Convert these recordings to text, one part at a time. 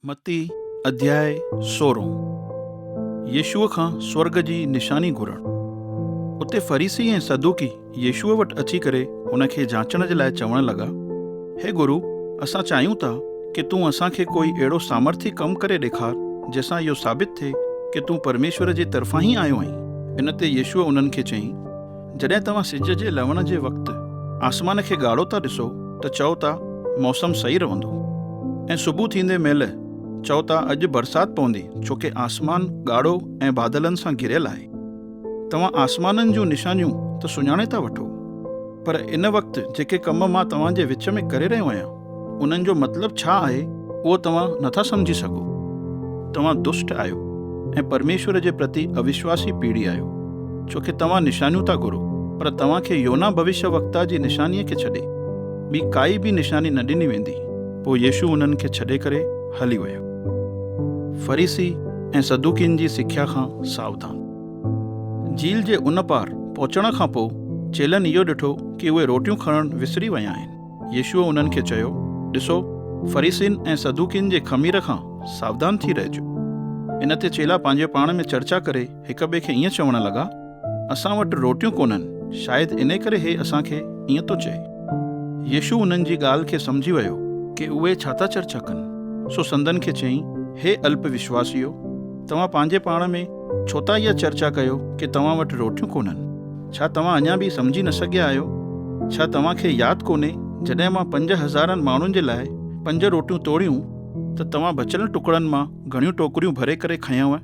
मत्ती अध्याय 16। यीशुअ खां स्वर्ग जी निशानी घुरणु। उते फरीसी ऐं सदूकी यीशुअ वटि अची करे हुन खे जांचण जे लाइ चवण लॻा, हे गुरु, असां चाहियूं था कि तूं असांखे कोई अहिड़ो सामर्थी कमु करे ॾेखार जंहिंसां इहो साबित थिए कि तूं परमेश्वर जे तरफ़ां ई आयो आहीं। इन ते यीशुअ उन्हनि खे चयईं, जॾहिं तव्हां सिज जे लहण जे वक़्तु आसमान खे ॻाढ़ो था ॾिसो त चओ था मौसम सही रहंदो, ऐं सुबुह थींदे महिल चओ था अॼु बरसाति पवंदी, छोकी आसमान ॻाढ़ो ऐं बादलनि सां घिरियल आहे। तव्हां आसमाननि जूं निशानियूं त सुञाणे था वठो, पर इन वक़्तु जेके कम मां तव्हांजे विच में करे रहियो आहियां उन्हनि जो मतिलबु छा आहे उहो तव्हां नथा सम्झी सघो। तव्हां दुष्ट आहियो ऐं परमेश्वर जे प्रति अविश्वासी पीढ़ी आहियो, छोकी तव्हां निशानियूं था घुरो, पर तव्हांखे योना भविष्यवक्ता जी निशानीअ खे छॾे ॿी काई बि निशानी न ॾिनी वेंदी। पोइ यीशु उन्हनि खे छॾे करे हली वियो। फरीसी ऐं सदूकियुनि जी सिख्या खां सावधान। झील जे उन पार पहुचण खां पोइ चेलनि इहो ॾिठो कि उहे रोटियूं खणणु विसरी विया आहिनि। यीशुअ उन्हनि खे चयो, ॾिसो, फरीसियुनि ऐं सदूकियुनि जे ख़मीर खां सावधान थी रहिजो। इन ते चेला पंहिंजे पाण में चर्चा करे हिक ॿिए खे ईअं चवण लॻा, असां वटि रोटियूं कोन्हनि, शायदि इन करे हे असांखे ईअं थो चए। यीशु उन्हनि जी ॻाल्हि खे सम्झी वियो कि उहे छा था चर्चा कनि, सो संदनि खे चयईं, हे अल्प विश्वासियो, तव्हां पंहिंजे पाण में छो था इहा चर्चा कयो कि तव्हां वटि रोटियूं कोन्हनि? छा तव्हां अञा बि सम्झी न सघिया आहियो? छा तव्हांखे यादि कोन्हे जॾहिं मां 5000 माण्हुनि जे लाइ 5 रोटियूं तोड़ियूं त तव्हां बचियल टुकड़नि मां घणियूं टोकरियूं भरे करे खयव?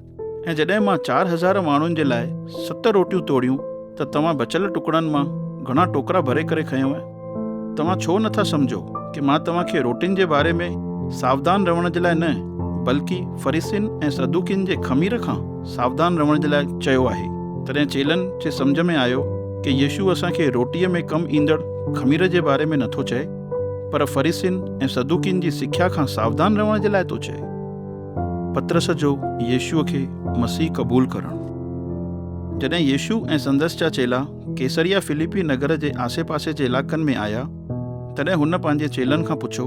ऐं जॾहिं मां 4000 माण्हुनि जे लाइ 7 रोटियूं तोड़ियूं त तव्हां बचियल टुकड़नि मां घणा टोकरा भरे करे खयव? तव्हां छो नथा सम्झो कि मां तव्हांखे रोटियुनि जे बारे में सावधान रहण जे लाइ न, बल्कि फरीसियुनि ऐं सदूकियुनि जे ख़मीर खां सावधान रहण जे लाइ चयो आहे? तॾहिं चेलनि जे सम्झ में आयो कि यीशु असांखे रोटीअ में कमु ईंदड़ ख़मीर जे बारे में नथो चए, पर फरीसियुनि ऐं सदूकियुनि जी सिख्या खां सावधान रहण जे लाइ थो चए। पतरस जो यीशुअ खे मसीह क़बूल करणु। जॾहिं यीशु ऐं संदसि जा चेला कैसरिया फिलिपी नगर जे आसे पासे जे इलाइक़नि में आया, तॾहिं हुन पंहिंजे चेलनि खां पुछो,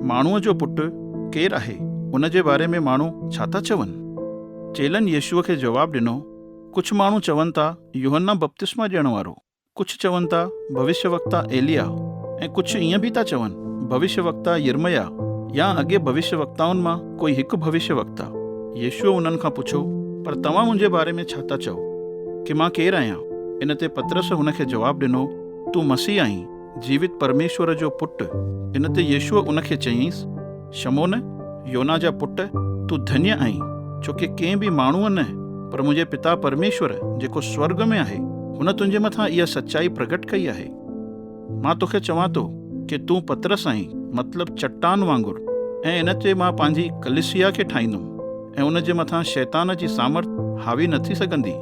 माण्हूअ जो पुटु केरु आहे? उन जे बारे में माण्हू छा था चवनि? चेलनि यीशुअ खे जवाबु ॾिनो, कुझु माण्हू चवनि था यूहन्ना बपतिस्मा ॾियण वारो, कुझु चवनि था भविष्यवक्ता एलिया, ऐं कुझु ईअं बि था चवनि भविष्यवक्ता यिर्मया या अॻे भविष्यवक्ताउनि मां कोई हिकु भविष्यवक्ता। यीशुअ उन्हनि खां पुछो, पर तव्हां मुंहिंजे बारे में छा था चओ कि मां केरु आहियां? इन ते पतरस हुन खे जवाबु ॾिनो, तूं मसीह आहीं, जीवित परमेश्वर जो पुटु। इन ते यीशुअ उन खे चयईंसि, शमोन, योना जा पुट, तूं धन्य आहीं, छोकी कंहिं बि माण्हूअ न, पर मुंहिंजे पिता परमेश्वर जेको स्वर्ग में आहे हुन तुंहिंजे मथां इहा सचाई प्रगट कई आहे। मां तोखे चवां थो कि तूं पतरस आहीं, मतिलबु चट्टान वांगुरु, ऐं इन ते मां पंहिंजी कलीसिया खे ठाहींदुमि, ऐं उन जे मथां शैतान जी सामर्थ हावी न थी सघंदी।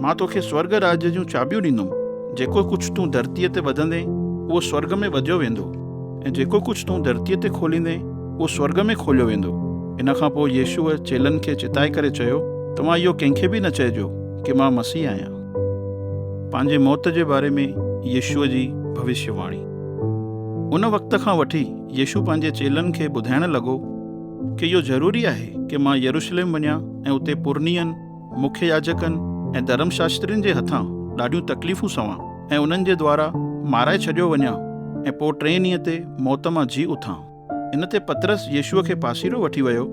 मां तोखे स्वर्ग राज्य जूं चाबियूं ॾींदुमि। जेको कुझु तूं धरतीअ ते वधंदे उहो स्वर्ग में वधियो वेंदो, ऐं जेको कुझु तूं धरतीअ ते खोलींदे उहो स्वर्ग में खोलियो वेंदो। इन खां पोइ यीशुअ चेलनि खे चिताए करे चयो, तव्हां इहो कंहिंखे बि न चइजो कि मां मसीह आहियां। पंहिंजे मौत जे बारे में यीशुअ जी भविष्यवाणी। उन वक़्त खां वठी यीशु पंहिंजे चेलनि खे ॿुधाइण लॻो कि इहो ज़रूरी आहे कि मां यरूशलेम वञा ऐं उते पुरनियनि, मुख्य याजकनि ऐं धर्मशास्त्रियुनि जे हथां ॾाढियूं तकलीफ़ूं सवां ऐं उन्हनि जे द्वारा माराए छॾियो वञा, ऐं पोइ 3 ॾींहं ते मौत मां जी उथां। इन ते पतरस यीशुअ खे पासीरो वठी वियो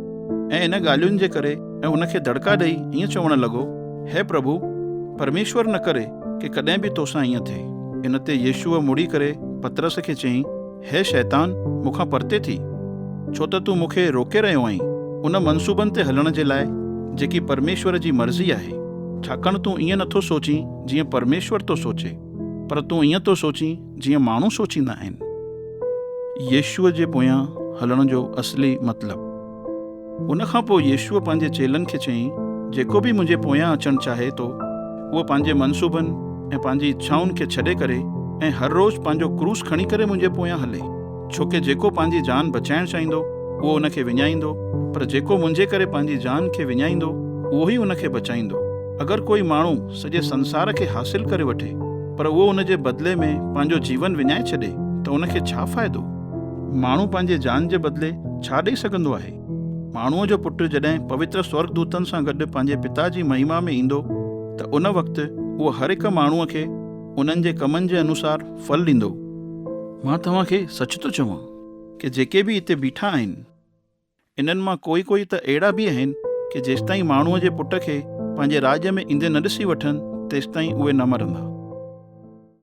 ऐं इन ॻाल्हियुनि जे करे ऐं हुनखे दड़का ॾेई ईअं चवण लॻो, हे प्रभु, परमेश्वर न करे कि कॾहिं बि तोसां ईअं थिए। इन ते यीशुअ मुड़ी करे पतरस खे चयईं, हे शैतान, मूंखां परते थी, छो त तूं मूंखे रोके रहियो आहीं उन मनसूबनि ते हलण जे लाइ जेकी परमेश्वर जी मर्ज़ी आहे। छाकाणि तूं ईअं नथो सोचीं जीअं परमेश्वर थो सोचे, पर तूं ईअं थो सोचीं जीअं माण्हू सोचींदा आहिनि। यीशुअ जे पोयां हलण जो असली मतिलबु। उन खां पोइ यीशुअ पंहिंजे चेलनि खे चयईं, जेको बि मुंहिंजे पोयां अचणु चाहे थो उहो पंहिंजे मनसूबनि ऐं पंहिंजी इच्छाउनि खे छॾे करे ऐं हर रोज़ु पंहिंजो क्रूस खणी करे मुंहिंजे पोयां हले। छोकी जेको पंहिंजी जान बचाइणु चाहींदो उहो उनखे विञाईंदो, पर जेको मुंहिंजे करे पंहिंजी जान खे विञाईंदो उहो ई उनखे बचाईंदो। अगरि कोई माण्हू सॼे संसार खे हासिल करे वठे पर उहो उन जे बदिले में पंहिंजो जीवन विञाए छॾे त उनखे छा फ़ाइदो? माण्हू पंहिंजे जान जे बदिले छा ॾेई सघंदो आहे? माण्हूअ जो पुटु जॾहिं पवित्र स्वर्गदूतनि सां गॾु पंहिंजे पिता जी महिमा में ईंदो त उन वक़्तु उहो हर हिकु माण्हूअ खे उन्हनि जे कमनि जे अनुसार फल ॾींदो। मां तव्हांखे सच थो चवां कि जेके बि हिते बीठा आहिनि इन्हनि मां कोई त अहिड़ा बि आहिनि कि जेसिताईं माण्हूअ जे पुट खे पंहिंजे राज्य में ईंदे न ॾिसी वठनि तेसिताईं उहे न मरंदा।